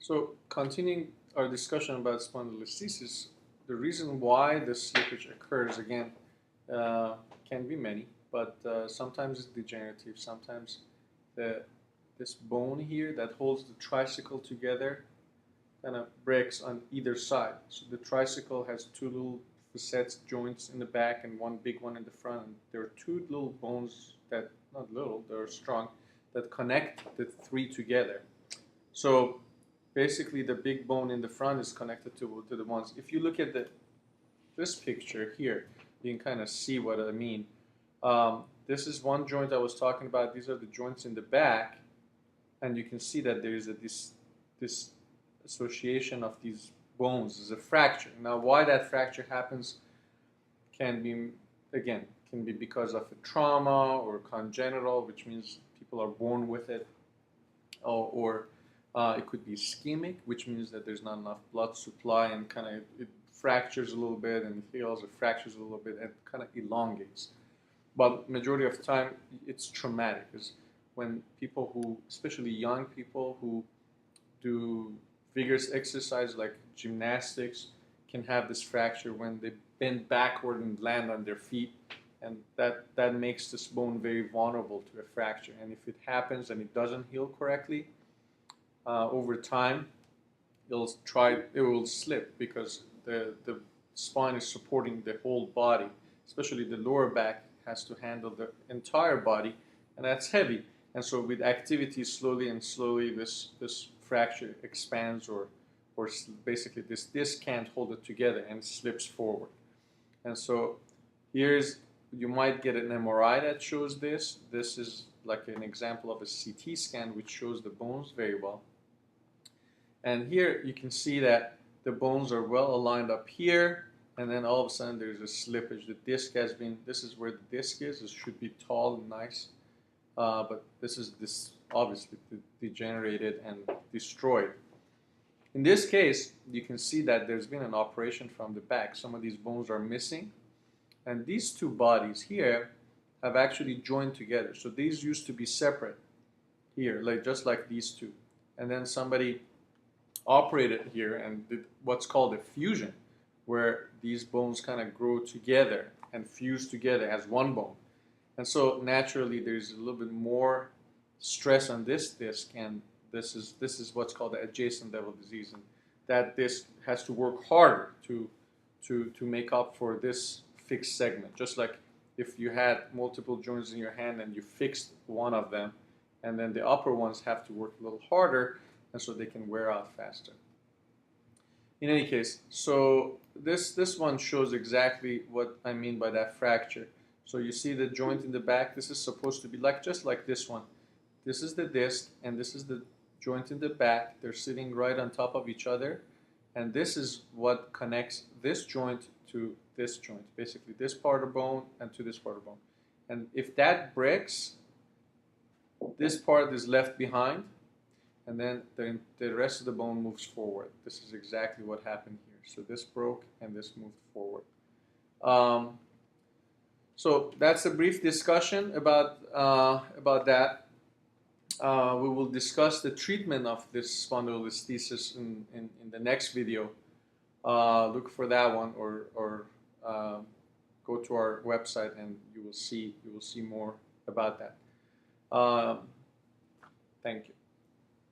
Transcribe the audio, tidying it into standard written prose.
So, continuing our discussion about spondylolisthesis, the reason why the slippage occurs again can be many, but sometimes it's degenerative. Sometimes this bone here that holds the tricycle together kind of breaks on either side. So the tricycle has two little facets, joints in the back, and one big one in the front. And there are two little bones that, not little, they're strong, that connect the three together. So basically the big bone in the front is connected to the ones. If you look at this picture here, you can kind of see what I mean. This is one joint I was talking about. These are the joints in the back, and you can see that there is this association of these bones is a fracture. Now, why that fracture happens can be, again, can be because of a trauma or congenital, which means people are born with it, or it could be ischemic, which means that there's not enough blood supply and kind of it fractures a little bit and heals, or fractures a little bit and kind of elongates. But majority of the time, it's traumatic. Because when people who, especially young people who do vigorous exercise like gymnastics, can have this fracture when they bend backward and land on their feet, and that makes this bone very vulnerable to a fracture. And if it happens and it doesn't heal correctly, over time, it will slip because the spine is supporting the whole body, especially the lower back has to handle the entire body, and that's heavy. And so with activity, slowly and slowly, this fracture expands, or basically this disc can't hold it together and slips forward. And so you might get an MRI that shows this. This is like an example of a CT scan which shows the bones very well. And here you can see that the bones are well aligned up here, and then all of a sudden there's a slippage. The disc has been, this is where the disc is. It should be tall and nice, but this is obviously degenerated and destroyed. In this case, you can see that there's been an operation from the back. Some of these bones are missing, and these two bodies here have actually joined together. So these used to be separate here, just like these two. And then somebody operated here and did what's called a fusion, where these bones kind of grow together and fuse together as one bone. And so naturally there's a little bit more stress on this disc, and this is what's called the adjacent level disease, and that disc has to work harder to make up for this fixed segment. Just like if you had multiple joints in your hand and you fixed one of them, and then the upper ones have to work a little harder, and so they can wear out faster. In any case, so this one shows exactly what I mean by that fracture. So you see the joint in the back. This is supposed to be just like this one. This is the disc, and this is the joint in the back. They're sitting right on top of each other, and this is what connects this joint to this joint, basically this part of bone and to this part of bone. And if that breaks, this part is left behind, and then the rest of the bone moves forward. This is exactly what happened here. So this broke and this moved forward. So that's a brief discussion about that. We will discuss the treatment of this spondylolisthesis in the next video. Look for that one, or go to our website and you will see more about that. Thank you.